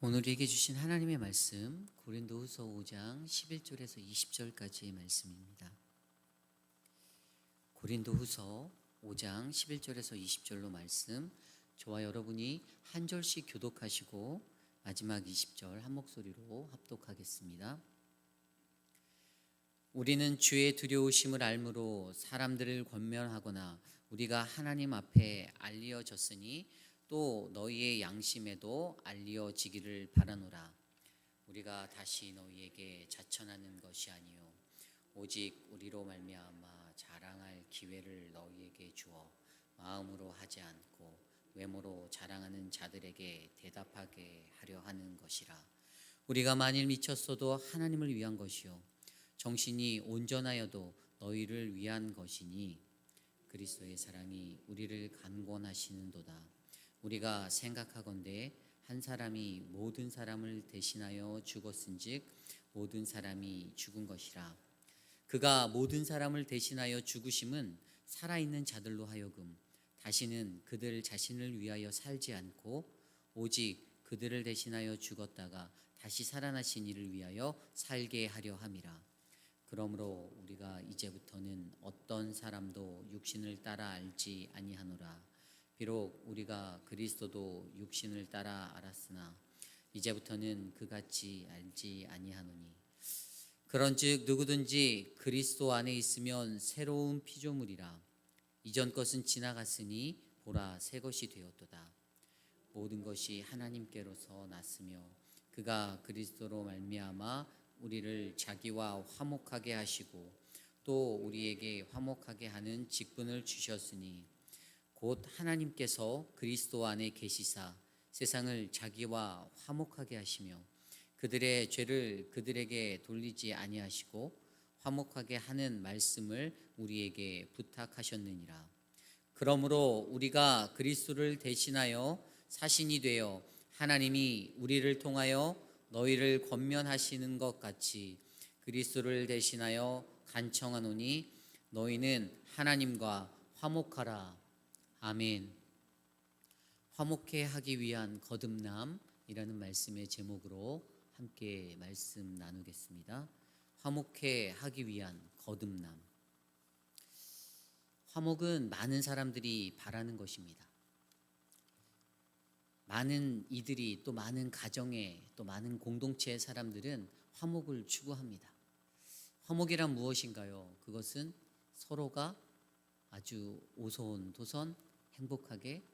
오늘에게 주신 하나님의 말씀 고린도후서 5장 11절에서 20절까지의 말씀입니다. 고린도후서 5장 11절에서 20절로 말씀, 저와 여러분이 한 절씩 교독하시고 마지막 20절 한 목소리로 합독하겠습니다. 우리는 주의 두려우심을 알므로 사람들을 권면하거나 우리가 하나님 앞에 알리어졌으니 또 너희의 양심에도 알리어지기를 바라노라. 우리가 다시 너희에게 자천하는 것이 아니요 오직 우리로 말미암아 자랑할 기회를 너희에게 주어 마음으로 하지 않고 외모로 자랑하는 자들에게 대답하게 하려 하는 것이라. 우리가 만일 미쳤어도 하나님을 위한 것이요 정신이 온전하여도 너희를 위한 것이니 그리스도의 사랑이 우리를 간권하시는도다. 우리가 생각하건대 한 사람이 모든 사람을 대신하여 죽었은즉 모든 사람이 죽은 것이라. 그가 모든 사람을 대신하여 죽으심은 살아있는 자들로 하여금 다시는 그들 자신을 위하여 살지 않고 오직 그들을 대신하여 죽었다가 다시 살아나신 이를 위하여 살게 하려 함이라. 그러므로 우리가 이제부터는 어떤 사람도 육신을 따라 알지 아니하노라. 비록 우리가 그리스도도 육신을 따라 알았으나 이제부터는 그같이 알지 아니하노니. 그런즉 누구든지 그리스도 안에 있으면 새로운 피조물이라. 이전 것은 지나갔으니 보라 새 것이 되었도다. 모든 것이 하나님께로서 났으며 그가 그리스도로 말미암아 우리를 자기와 화목하게 하시고 또 우리에게 화목하게 하는 직분을 주셨으니 곧 하나님께서 그리스도 안에 계시사 세상을 자기와 화목하게 하시며 그들의 죄를 그들에게 돌리지 아니하시고 화목하게 하는 말씀을 우리에게 부탁하셨느니라. 그러므로 우리가 그리스도를 대신하여 사신이 되어 하나님이 우리를 통하여 너희를 권면하시는 것 같이 그리스도를 대신하여 간청하노니 너희는 하나님과 화목하라. 아멘. 화목해 하기 위한 거듭남이라는 말씀의 제목으로 함께 말씀 나누겠습니다. 화목해 하기 위한 거듭남. 화목은 많은 사람들이 바라는 것입니다. 많은 이들이 또 많은 가정에 또 많은 공동체의 사람들은 화목을 추구합니다. 화목이란 무엇인가요? 그것은 서로가 아주 오손도손 행복하게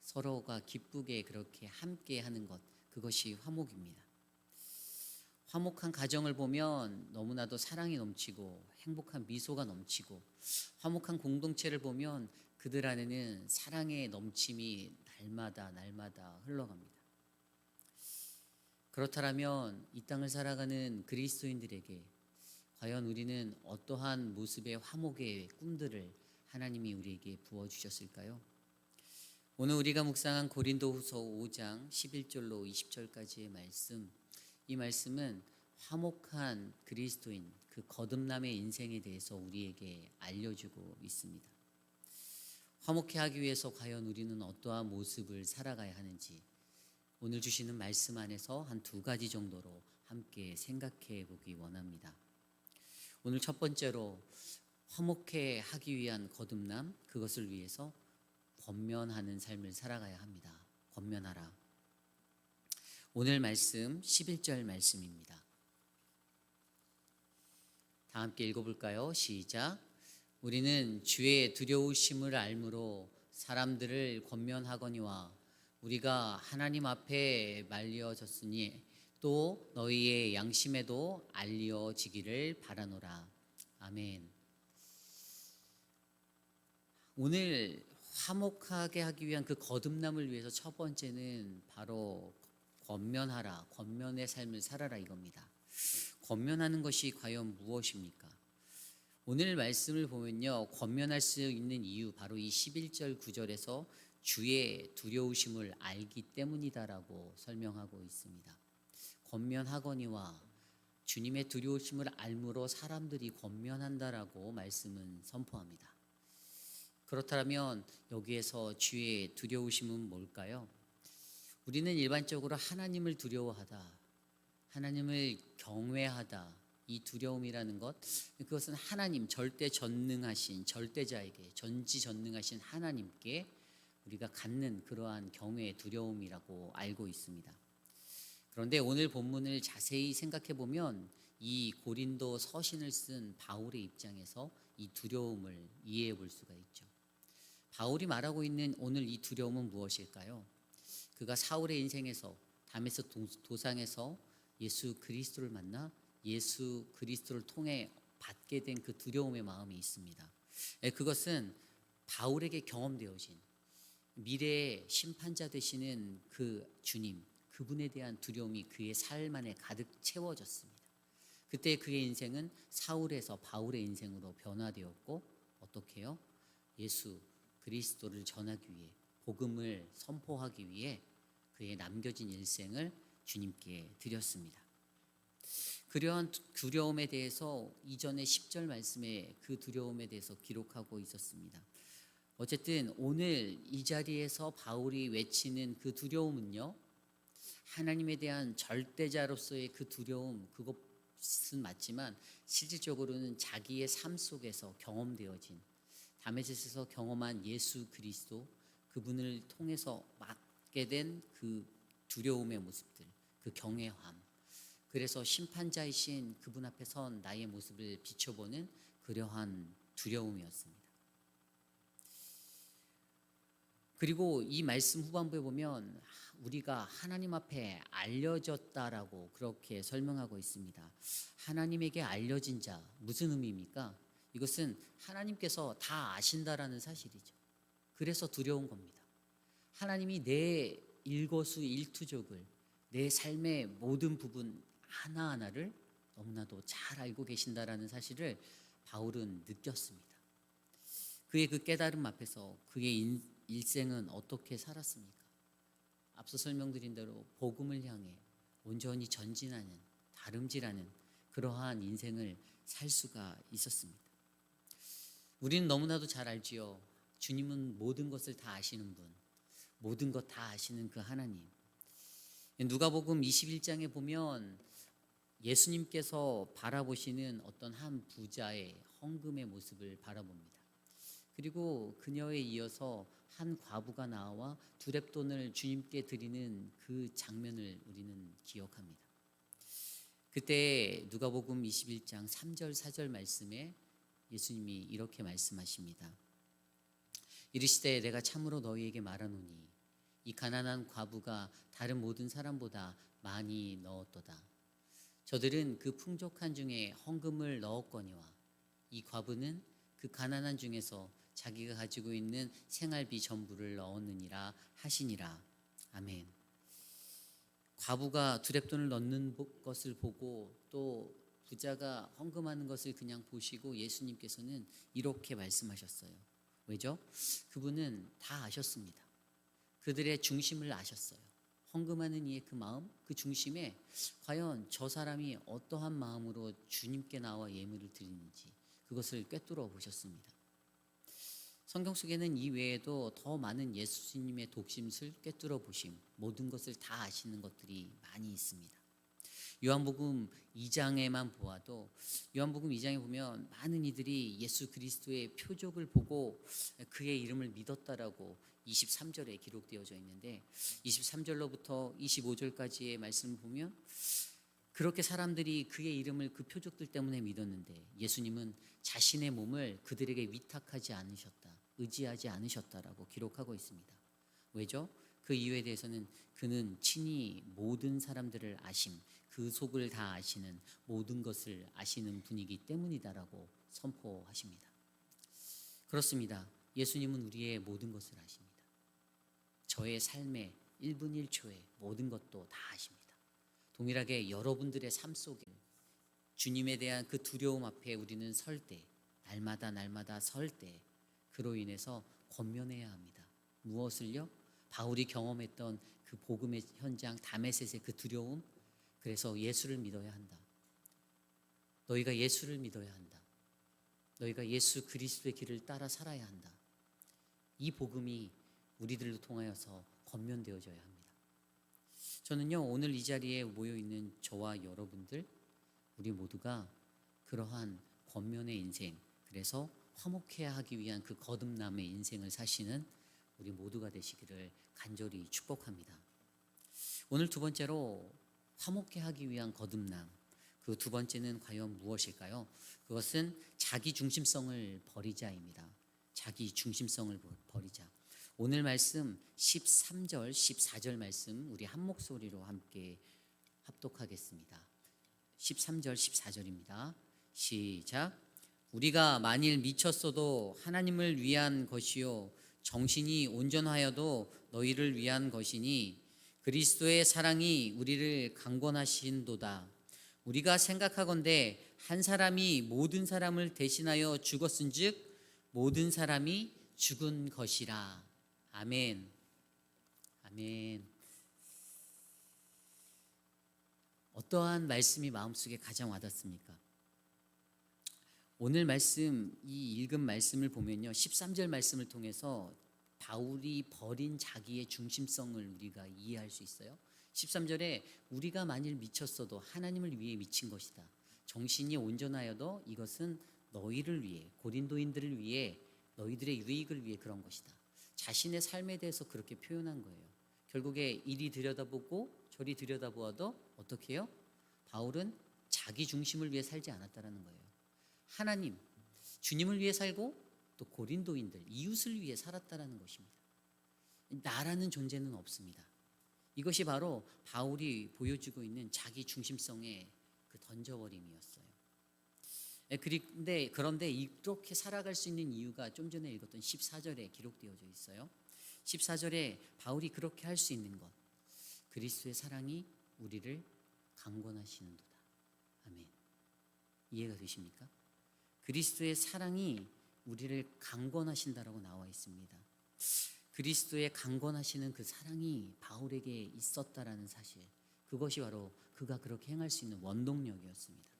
서로가 기쁘게 그렇게 함께 하는 것, 그것이 화목입니다. 화목한 가정을 보면 너무나도 사랑이 넘치고 행복한 미소가 넘치고, 화목한 공동체를 보면 그들 안에는 사랑의 넘침이 날마다 흘러갑니다. 그렇다면 이 땅을 살아가는 그리스도인들에게 과연 우리는 어떠한 모습의 화목의 꿈들을 하나님이 우리에게 부어주셨을까요? 오늘 우리가 묵상한 고린도후서 5장 11절로 20절까지의 말씀, 이 말씀은 화목한 그리스도인 그 거듭남의 인생에 대해서 우리에게 알려주고 있습니다. 화목해 하기 위해서 과연 우리는 어떠한 모습을 살아가야 하는지 오늘 주시는 말씀 안에서 한 두 가지 정도로 함께 생각해 보기 원합니다. 오늘 첫 번째로 화목해 하기 위한 거듭남, 그것을 위해서 권면하는 삶을 살아가야 합니다. 권면하라. 오늘 말씀 11절 말씀입니다. 다 함께 읽어볼까요? 시작. 우리는 주의 두려우심을 알므로 사람들을 권면하거니와 우리가 하나님 앞에 말려졌으니 또 너희의 양심에도 알려지기를 바라노라. 아멘. 오늘 화목하게 하기 위한 그 거듭남을 위해서 첫 번째는 바로 권면하라, 권면의 삶을 살아라 이겁니다. 권면하는 것이 과연 무엇입니까? 오늘 말씀을 보면요, 권면할 수 있는 이유 바로 이 11절 9절에서 주의 두려우심을 알기 때문이다라고 설명하고 있습니다. 권면하거니와 주님의 두려우심을 알므로 사람들이 권면한다라고 말씀은 선포합니다. 그렇다면 여기에서 주의 두려우심은 뭘까요? 우리는 일반적으로 하나님을 두려워하다, 하나님을 경외하다, 이 두려움이라는 것, 그것은 하나님 절대 전능하신 절대자에게, 전지전능하신 하나님께 우리가 갖는 그러한 경외의 두려움이라고 알고 있습니다. 그런데 오늘 본문을 자세히 생각해 보면 이 고린도 서신을 쓴 바울의 입장에서 이 두려움을 이해해 볼 수가 있죠. 바울이 말하고 있는 오늘 이 두려움은 무엇일까요? 그가 사울의 인생에서 다메섹 도상에서 예수 그리스도를 만나 예수 그리스도를 통해 받게 된 그 두려움의 마음이 있습니다. 그것은 바울에게 경험되어진 미래의 심판자 되시는 그 주님, 그분에 대한 두려움이 그의 삶 안에 가득 채워졌습니다. 그때 그의 인생은 사울에서 바울의 인생으로 변화되었고, 어떻게요? 예수 그리스도를 전하기 위해, 복음을 선포하기 위해 그의 남겨진 일생을 주님께 드렸습니다. 그러한 두려움에 대해서 이전의 10절 말씀에 그 두려움에 대해서 기록하고 있었습니다. 어쨌든 오늘 이 자리에서 바울이 외치는 그 두려움은요, 하나님에 대한 절대자로서의 그 두려움, 그것은 맞지만 실질적으로는 자기의 삶 속에서 경험되어진, 다메섹에서 경험한 예수 그리스도, 그분을 통해서 맡게 된 그 두려움의 모습들, 그 경외함, 그래서 심판자이신 그분 앞에 선 나의 모습을 비춰보는 그러한 두려움이었습니다. 그리고 이 말씀 후반부에 보면 우리가 하나님 앞에 알려졌다라고 그렇게 설명하고 있습니다. 하나님에게 알려진 자, 무슨 의미입니까? 이것은 하나님께서 다 아신다라는 사실이죠. 그래서 두려운 겁니다. 하나님이 내 일거수일투족을, 내 삶의 모든 부분 하나하나를 너무나도 잘 알고 계신다라는 사실을 바울은 느꼈습니다. 그의 그 깨달음 앞에서 그의 일생은 어떻게 살았습니까? 앞서 설명드린 대로 복음을 향해 온전히 전진하는, 다름질하는 그러한 인생을 살 수가 있었습니다. 우리는 너무나도 잘 알지요. 주님은 모든 것을 다 아시는 분, 모든 것 다 아시는 그 하나님. 누가복음 21장에 보면 예수님께서 바라보시는 어떤 한 부자의 헌금의 모습을 바라봅니다. 그리고 그녀에 이어서 한 과부가 나와 두렙돈을 주님께 드리는 그 장면을 우리는 기억합니다. 그때 누가복음 21장 3절 4절 말씀에 예수님이 이렇게 말씀하십니다. 이르시되 내가 참으로 너희에게 말하노니 이 가난한 과부가 다른 모든 사람보다 많이 넣었도다. 저들은 그 풍족한 중에 헌금을 넣었거니와 이 과부는 그 가난한 중에서 자기가 가지고 있는 생활비 전부를 넣었느니라 하시니라. 아멘. 과부가 두렙돈을 넣는 것을 보고 또 부자가 헌금하는 것을 그냥 보시고 예수님께서는 이렇게 말씀하셨어요. 왜죠? 그분은 다 아셨습니다. 그들의 중심을 아셨어요. 헌금하는 이의 그 마음, 그 중심에 과연 저 사람이 어떠한 마음으로 주님께 나와 예물을 드리는지 그것을 꿰뚫어 보셨습니다. 성경 속에는 이 외에도 더 많은 예수님의 독심을 꿰뚫어 보심, 모든 것을 다 아시는 것들이 많이 있습니다. 요한복음 2장에만 보아도 요한복음 2장에 보면 많은 이들이 예수 그리스도의 표적을 보고 그의 이름을 믿었다라고 23절에 기록되어져 있는데 23절로부터 25절까지의 말씀을 보면 그렇게 사람들이 그의 이름을 그 표적들 때문에 믿었는데 예수님은 자신의 몸을 그들에게 위탁하지 않으셨다, 의지하지 않으셨다라고 기록하고 있습니다. 왜죠? 그 이유에 대해서는 그는 친히 모든 사람들을 아심, 그 속을 다 아시는, 모든 것을 아시는 분이기 때문이다라고 선포하십니다. 그렇습니다. 예수님은 우리의 모든 것을 아십니다. 저의 삶의 1분 1초의 모든 것도 다 아십니다. 동일하게 여러분들의 삶 속에 주님에 대한 그 두려움 앞에 우리는 설 때, 날마다 설 때 그로 인해서 권면해야 합니다. 무엇을요? 바울이 경험했던 그 복음의 현장 다메섹의 그 두려움, 그래서 예수를 믿어야 한다. 너희가 예수를 믿어야 한다. 너희가 예수 그리스도의 길을 따라 살아야 한다. 이 복음이 우리들로 통하여서 권면되어져야 합니다. 저는요, 오늘 이 자리에 모여 있는 저와 여러분들, 우리 모두가 그러한 권면의 인생, 그래서 화목해야 하기 위한 그 거듭남의 인생을 사시는 우리 모두가 되시기를 간절히 축복합니다. 오늘 두 번째로 화목해 하기 위한 거듭남, 그 두 번째는 과연 무엇일까요? 그것은 자기 중심성을 버리자입니다. 자기 중심성을 버리자. 오늘 말씀 13절, 14절 말씀 우리 한 목소리로 함께 합독하겠습니다. 13절, 14절입니다. 시작. 우리가 만일 미쳤어도 하나님을 위한 것이요 정신이 온전하여도 너희를 위한 것이니 그리스도의 사랑이 우리를 강권하신도다. 우리가 생각하건대 한 사람이 모든 사람을 대신하여 죽었은즉 모든 사람이 죽은 것이라. 아멘. 아멘. 어떠한 말씀이 마음속에 가장 와닿습니까? 오늘 말씀, 이 읽은 말씀을 보면요, 13절 말씀을 통해서 바울이 버린 자기의 중심성을 우리가 이해할 수 있어요. 13절에 우리가 만일 미쳤어도 하나님을 위해 미친 것이다. 정신이 온전하여도 이것은 너희를 위해, 고린도인들을 위해, 너희들의 유익을 위해 그런 것이다. 자신의 삶에 대해서 그렇게 표현한 거예요. 결국에 이리 들여다보고 저리 들여다보아도 어떻게 해요? 바울은 자기 중심을 위해 살지 않았다는 거예요. 하나님, 주님을 위해 살고 또 고린도인들, 이웃을 위해 살았다는 것입니다. 나라는 존재는 없습니다. 이것이 바로 바울이 보여주고 있는 자기 중심성의 그 던져버림이었어요. 그런데 이렇게 살아갈 수 있는 이유가 좀 전에 읽었던 14절에 기록되어져 있어요. 14절에 바울이 그렇게 할 수 있는 것, 그리스도의 사랑이 우리를 강권하시는도다. 아멘. 이해가 되십니까? 그리스도의 사랑이 우리를 강권하신다라고 나와 있습니다. 그리스도의 강권하시는 그 사랑이 바울에게 있었다라는 사실, 그것이 바로 그가 그렇게 행할 수 있는 원동력이었습니다.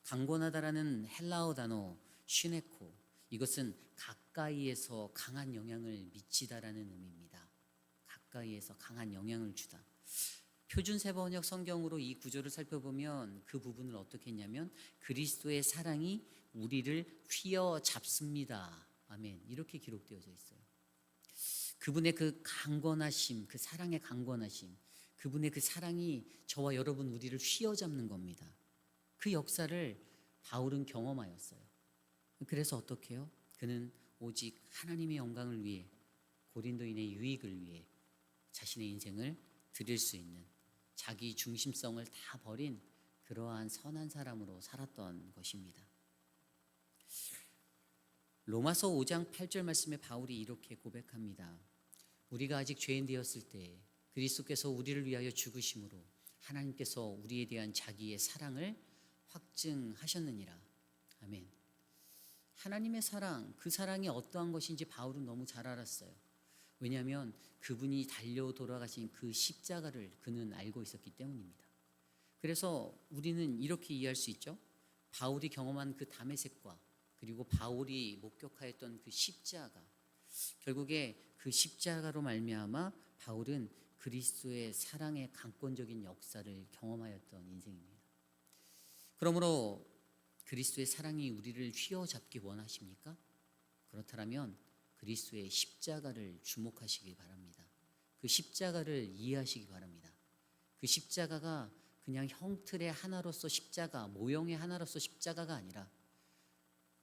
강권하다라는 헬라어 단어 슈네코, 이것은 가까이에서 강한 영향을 미치다라는 의미입니다. 가까이에서 강한 영향을 주다. 표준 세번역 성경으로 이 구절을 살펴보면 그 부분을 어떻게 했냐면 그리스도의 사랑이 우리를 휘어잡습니다. 아멘. 이렇게 기록되어져 있어요. 그분의 그 강권하심, 그 사랑의 강권하심, 그분의 그 사랑이 저와 여러분 우리를 휘어잡는 겁니다. 그 역사를 바울은 경험하였어요. 그래서 어떻게 해요? 그는 오직 하나님의 영광을 위해, 고린도인의 유익을 위해 자신의 인생을 드릴 수 있는 자기 중심성을 다 버린 그러한 선한 사람으로 살았던 것입니다. 로마서 5장 8절 말씀에 바울이 이렇게 고백합니다. 우리가 아직 죄인 되었을 때 그리스도께서 우리를 위하여 죽으심으로 하나님께서 우리에 대한 자기의 사랑을 확증하셨느니라. 아멘. 하나님의 사랑, 그 사랑이 어떠한 것인지 바울은 너무 잘 알았어요. 왜냐하면 그분이 달려 돌아가신 그 십자가를 그는 알고 있었기 때문입니다. 그래서 우리는 이렇게 이해할 수 있죠. 바울이 경험한 그 다메섹과 그리고 바울이 목격하였던 그 십자가, 결국에 그 십자가로 말미암아 바울은 그리스도의 사랑의 강권적인 역사를 경험하였던 인생입니다. 그러므로 그리스도의 사랑이 우리를 휘어잡기 원하십니까? 그렇다면 그리스도의 십자가를 주목하시기 바랍니다. 그 십자가를 이해하시기 바랍니다. 그 십자가가 그냥 형틀의 하나로서 십자가, 모형의 하나로서 십자가가 아니라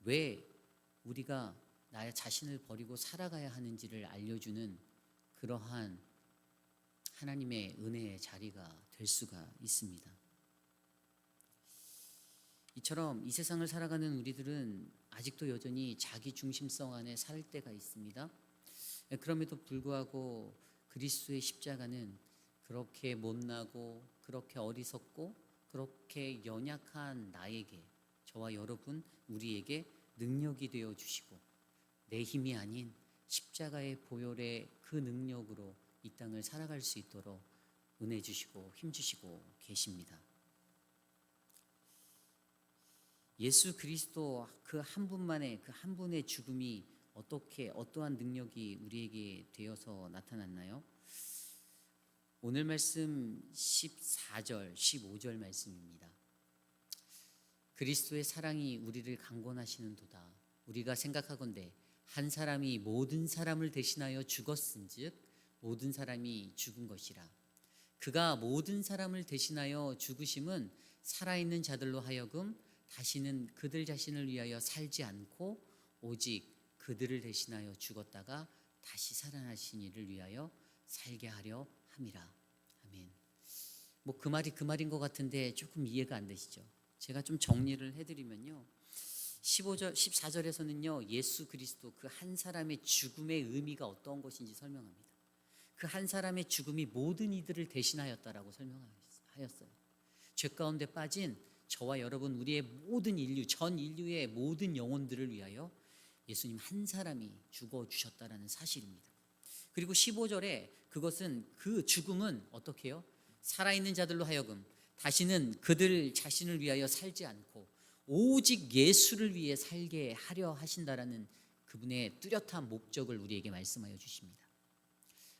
왜 우리가 나의 자신을 버리고 살아가야 하는지를 알려주는 그러한 하나님의 은혜의 자리가 될 수가 있습니다. 이처럼 이 세상을 살아가는 우리들은 아직도 여전히 자기 중심성 안에 살 때가 있습니다. 그럼에도 불구하고 그리스도의 십자가는 그렇게 못나고 그렇게 어리석고 그렇게 연약한 나에게, 저와 여러분 우리에게 능력이 되어 주시고 내 힘이 아닌 십자가의 보혈의 그 능력으로 이 땅을 살아갈 수 있도록 은혜 주시고 힘 주시고 계십니다. 예수 그리스도 그 한 분만의, 그 한 분의 죽음이 어떠한 능력이 우리에게 되어서 나타났나요? 오늘 말씀 14절, 15절 말씀입니다. 그리스도의 사랑이 우리를 강권하시는도다. 우리가 생각하건대 한 사람이 모든 사람을 대신하여 죽었은즉 모든 사람이 죽은 것이라. 그가 모든 사람을 대신하여 죽으심은 살아있는 자들로 하여금 다시는 그들 자신을 위하여 살지 않고 오직 그들을 대신하여 죽었다가 다시 살아나신 이를 위하여 살게 하려 함이라. 아멘. 그 말이 그 말인 것 같은데 조금 이해가 안 되시죠? 제가 좀 정리를 해드리면요, 15절, 14절에서는요 예수 그리스도 그 한 사람의 죽음의 의미가 어떤 것인지 설명합니다. 그 한 사람의 죽음이 모든 이들을 대신하였다라고 설명하였어요. 죄 가운데 빠진 저와 여러분, 우리의 모든 인류, 전 인류의 모든 영혼들을 위하여 예수님 한 사람이 죽어주셨다라는 사실입니다. 그리고 15절에 그것은, 그 죽음은 어떻게 해요? 살아있는 자들로 하여금 다시는 그들 자신을 위하여 살지 않고 오직 예수를 위해 살게 하려 하신다라는 그분의 뚜렷한 목적을 우리에게 말씀하여 주십니다.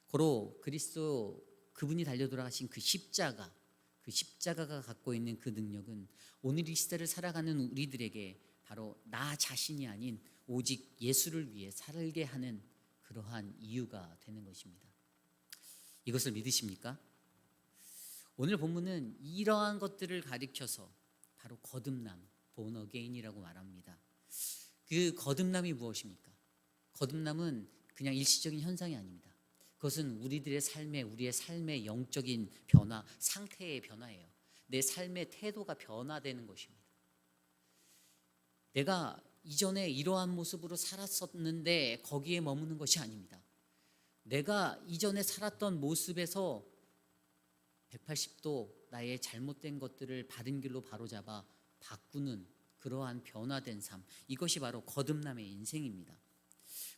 고로 그리스도, 그분이 달려 돌아가신 그 십자가가 갖고 있는 그 능력은 오늘 이 시대를 살아가는 우리들에게 바로 나 자신이 아닌 오직 예수를 위해 살게 하는 그러한 이유가 되는 것입니다. 이것을 믿으십니까? 오늘 본문은 이러한 것들을 가리켜서 바로 거듭남, born again이라고 말합니다. 그 거듭남이 무엇입니까? 거듭남은 그냥 일시적인 현상이 아닙니다. 그것은 우리의 삶의 영적인 변화, 상태의 변화예요. 내 삶의 태도가 변화되는 것입니다. 내가 이전에 이러한 모습으로 살았었는데 거기에 머무는 것이 아닙니다. 내가 이전에 살았던 모습에서 180도 나의 잘못된 것들을 바른 길로 바로잡아 바꾸는 그러한 변화된 삶, 이것이 바로 거듭남의 인생입니다.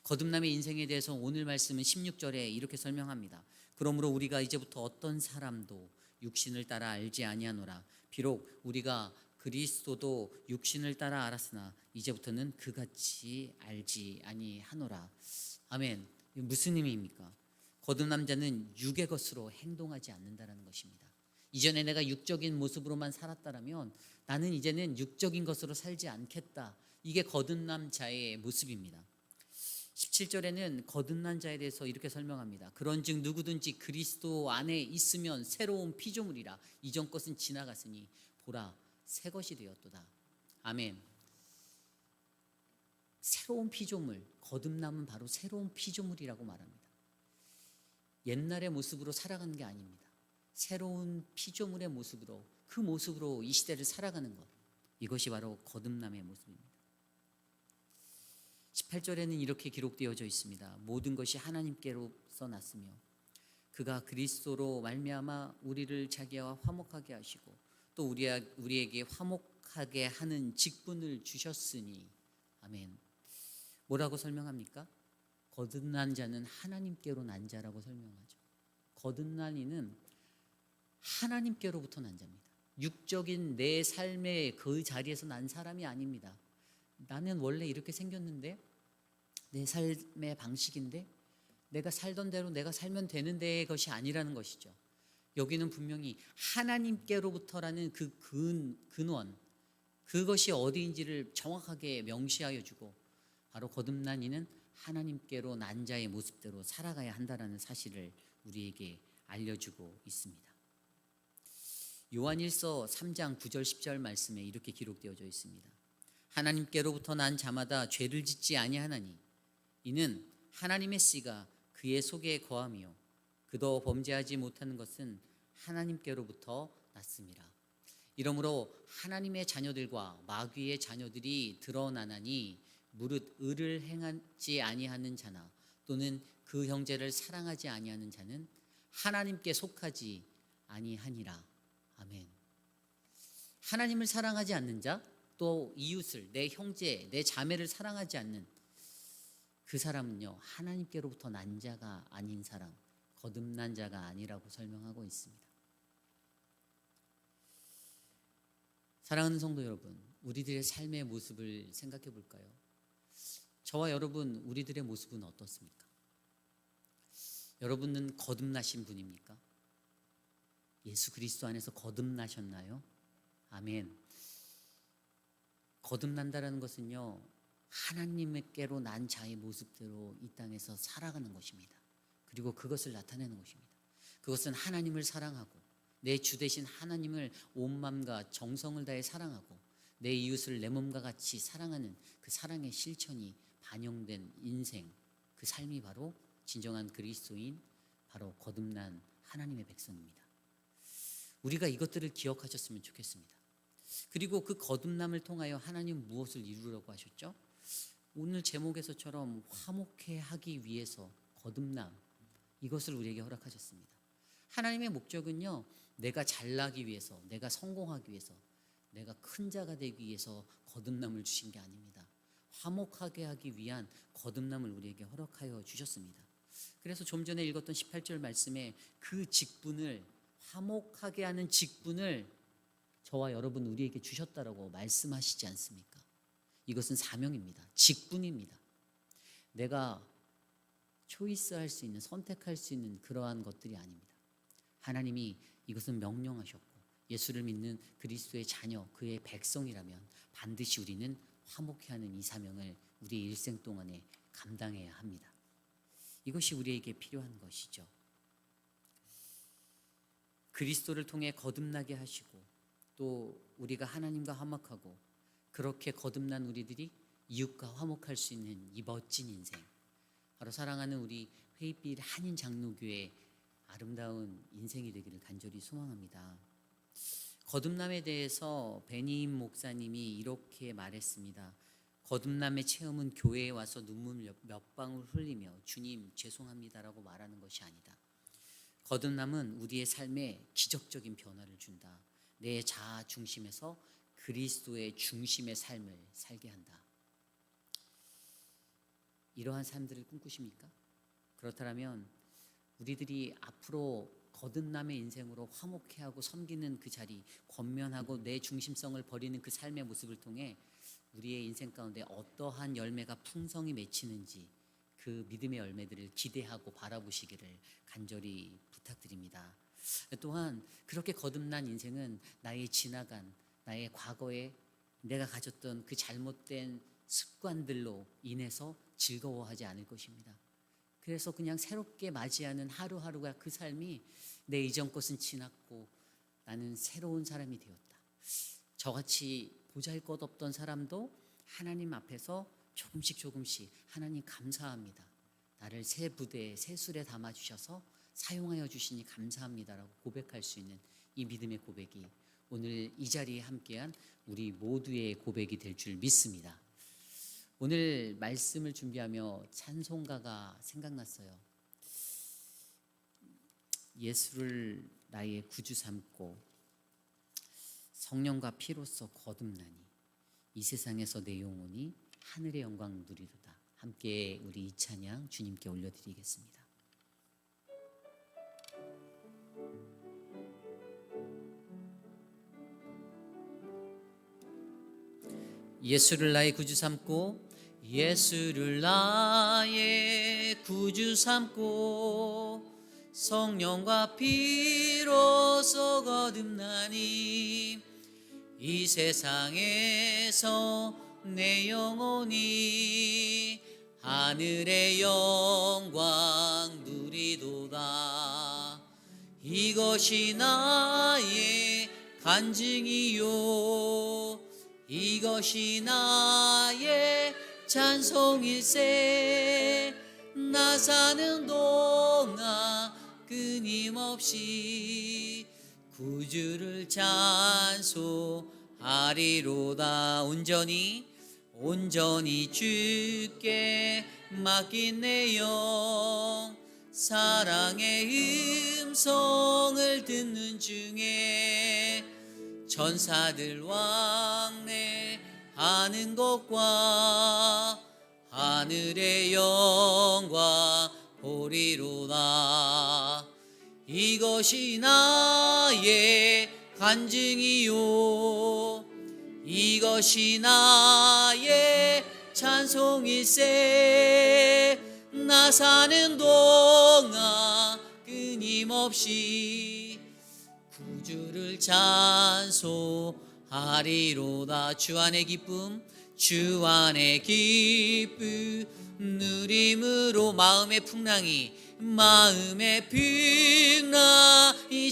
거듭남의 인생에 대해서 오늘 말씀은 16절에 이렇게 설명합니다. 그러므로 우리가 이제부터 어떤 사람도 육신을 따라 알지 아니하노라. 비록 우리가 그리스도도 육신을 따라 알았으나 이제부터는 그같이 알지 아니하노라. 아멘. 무슨 의미입니까? 거듭난 자는 육의 것으로 행동하지 않는다는 것입니다. 이전에 내가 육적인 모습으로만 살았다면 나는 이제는 육적인 것으로 살지 않겠다. 이게 거듭난 자의 모습입니다. 17절에는 거듭난 자에 대해서 이렇게 설명합니다. 그런즉 누구든지 그리스도 안에 있으면 새로운 피조물이라. 이전 것은 지나갔으니 보라 새 것이 되었도다. 아멘. 새로운 피조물, 거듭남은 바로 새로운 피조물이라고 말합니다. 옛날의 모습으로 살아가는 게 아닙니다. 새로운 피조물의 모습으로, 그 모습으로 이 시대를 살아가는 것, 이것이 바로 거듭남의 모습입니다. 18절에는 이렇게 기록되어져 있습니다. 모든 것이 하나님께로서 났으며 그가 그리스도로 말미암아 우리를 자기와 화목하게 하시고 또 우리에게 화목하게 하는 직분을 주셨으니. 아멘. 뭐라고 설명합니까? 거듭난 자는 하나님께로 난 자라고 설명하죠. 거듭난 이는 하나님께로부터 난 자입니다. 육적인 내 삶의 그 자리에서 난 사람이 아닙니다. 나는 원래 이렇게 생겼는데, 내 삶의 방식인데, 내가 살던 대로 내가 살면 되는데 것이 아니라는 것이죠. 여기는 분명히 하나님께로부터라는 그 근원, 그것이 어디인지를 정확하게 명시하여 주고, 바로 거듭난 이는 하나님께로 난 자의 모습대로 살아가야 한다는 사실을 우리에게 알려주고 있습니다. 요한일서 3장 9절 10절 말씀에 이렇게 기록되어져 있습니다. 하나님께로부터 난 자마다 죄를 짓지 아니하나니 이는 하나님의 씨가 그의 속에 거함이요 그도 범죄하지 못하는 것은 하나님께로부터 났음이라. 이러므로 하나님의 자녀들과 마귀의 자녀들이 드러나나니 무릇 의를 행하지 아니하는 자나 또는 그 형제를 사랑하지 아니하는 자는 하나님께 속하지 아니하니라. 아멘. 하나님을 사랑하지 않는 자, 또 이웃을, 내 형제, 내 자매를 사랑하지 않는 그 사람은요, 하나님께로부터 난 자가 아닌 사람, 거듭난 자가 아니라고 설명하고 있습니다. 사랑하는 성도 여러분, 우리들의 삶의 모습을 생각해 볼까요? 저와 여러분, 우리들의 모습은 어떻습니까? 여러분은 거듭나신 분입니까? 예수 그리스도 안에서 거듭나셨나요? 아멘. 거듭난다라는 것은요, 하나님께로 난 자의 모습대로 이 땅에서 살아가는 것입니다. 그리고 그것을 나타내는 것입니다. 그것은 하나님을 사랑하고 내 주 되신 하나님을 온 마음과 정성을 다해 사랑하고 내 이웃을 내 몸과 같이 사랑하는 그 사랑의 실천이 반영된 인생, 그 삶이 바로 진정한 그리스도인, 바로 거듭난 하나님의 백성입니다. 우리가 이것들을 기억하셨으면 좋겠습니다. 그리고 그 거듭남을 통하여 하나님 무엇을 이루려고 하셨죠? 오늘 제목에서처럼 화목해 하기 위해서 거듭남, 이것을 우리에게 허락하셨습니다. 하나님의 목적은요, 내가 잘나기 위해서, 내가 성공하기 위해서, 내가 큰 자가 되기 위해서 거듭남을 주신 게 아닙니다. 화목하게 하기 위한 거듭남을 우리에게 허락하여 주셨습니다. 그래서 좀 전에 읽었던 18절 말씀에 그 직분을, 화목하게 하는 직분을 저와 여러분 우리에게 주셨다라고 말씀하시지 않습니까? 이것은 사명입니다. 직분입니다. 내가 초이스할 수 있는, 선택할 수 있는 그러한 것들이 아닙니다. 하나님이 이것은 명령하셨고, 예수를 믿는 그리스도의 자녀, 그의 백성이라면 반드시 우리는 화목해하는 이 사명을 우리의 일생 동안에 감당해야 합니다. 이것이 우리에게 필요한 것이죠. 그리스도를 통해 거듭나게 하시고 또 우리가 하나님과 화목하고 그렇게 거듭난 우리들이 이웃과 화목할 수 있는 이 멋진 인생, 바로 사랑하는 우리 회의빛 한인 장로교회 아름다운 인생이 되기를 간절히 소망합니다. 거듭남에 대해서 베니임 목사님이 이렇게 말했습니다. 거듭남의 체험은 교회에 와서 눈물 몇 방울 흘리며 주님 죄송합니다라고 말하는 것이 아니다. 거듭남은 우리의 삶에 기적적인 변화를 준다. 내 자아 중심에서 그리스도의 중심의 삶을 살게 한다. 이러한 삶들을 꿈꾸십니까? 그렇다면 우리들이 앞으로 거듭남의 인생으로 화목해하고 섬기는 그 자리, 권면하고 내 중심성을 버리는 그 삶의 모습을 통해 우리의 인생 가운데 어떠한 열매가 풍성히 맺히는지 그 믿음의 열매들을 기대하고 바라보시기를 간절히 부탁드립니다. 또한 그렇게 거듭난 인생은 나의 지나간, 나의 과거에 내가 가졌던 그 잘못된 습관들로 인해서 즐거워하지 않을 것입니다. 그래서 그냥 새롭게 맞이하는 하루하루가 그 삶이 내 이전 것은 지났고 나는 새로운 사람이 되었다. 저같이 보잘것없던 사람도 하나님 앞에서 조금씩 하나님 감사합니다. 나를 새 부대에 새 술에 담아주셔서 사용하여 주시니 감사합니다라고 고백할 수 있는 이 믿음의 고백이 오늘 이 자리에 함께한 우리 모두의 고백이 될 줄 믿습니다. 오늘 말씀을 준비하며 찬송가가 생각났어요. 예수를 나의 구주 삼고 성령과 피로써 거듭나니 이 세상에서 내 영혼이 하늘의 영광 누리도다. 함께 우리 이 찬양 주님께 올려드리겠습니다. 예수를 나의 구주 삼고 예수를 나의 구주 삼고 성령과 피로써 거듭나니 이 세상에서 내 영혼이 하늘의 영광 누리도다. 이것이 나의 간증이요 이것이 나의 찬송일세. 나 사는 동안 끊임없이 구주를 찬송하리로다. 온전히 주께 맡긴 내 영, 사랑의 음성을 듣는 중에 천사들 왕래하는 것과 하늘의 영광 보리로다. 이것이 나의 간증이요 이것이 나의 찬송일세. 나 사는 동안 끊임없이 구주를 찬송하리로다. 주 안의 기쁨, 주 안의 기쁨 누림으로 마음의 풍랑이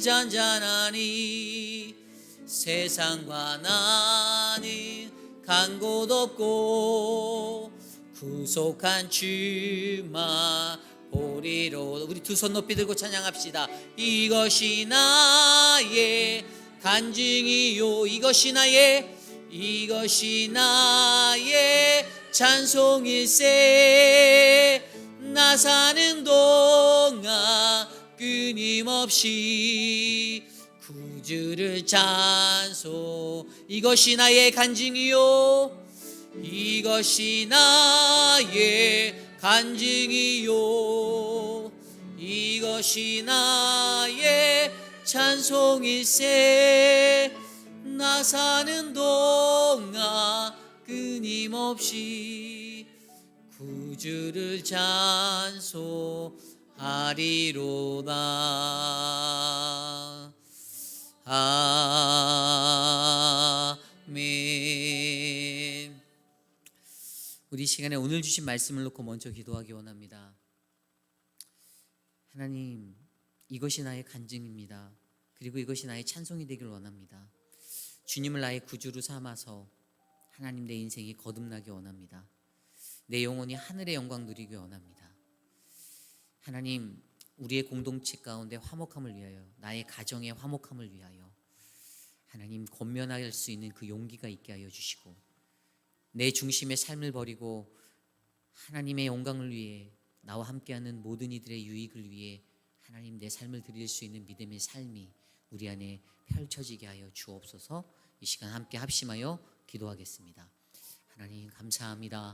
잔잔하니 세상과 나는 간 곳 없고 구속한 주만 보리로. 우리 두 손 높이 들고 찬양합시다. 이것이 나의 간증이요, 이것이 나의 찬송일세. 나 사는 동안 끊임없이 구주를 찬송. 이것이 나의 간증이요, 이것이 나의 간증이요, 이것이 나의 찬송일세. 나 사는 동안 끊임없이 구주를 찬송하리로다. 아멘. 우리 시간에 오늘 주신 말씀을 놓고 먼저 기도하기 원합니다. 하나님, 이것이 나의 간증입니다. 그리고 이것이 나의 찬송이 되길 원합니다. 주님을 나의 구주로 삼아서 하나님, 내 인생이 거듭나기 원합니다. 내 영혼이 하늘의 영광 누리기 원합니다. 하나님, 우리의 공동체 가운데 화목함을 위하여, 나의 가정의 화목함을 위하여 하나님, 권면할 수 있는 그 용기가 있게 하여 주시고, 내 중심의 삶을 버리고 하나님의 영광을 위해, 나와 함께하는 모든 이들의 유익을 위해 하나님, 내 삶을 드릴 수 있는 믿음의 삶이 우리 안에 펼쳐지게 하여 주옵소서. 이 시간 함께 합심하여 기도하겠습니다. 하나님, 감사합니다.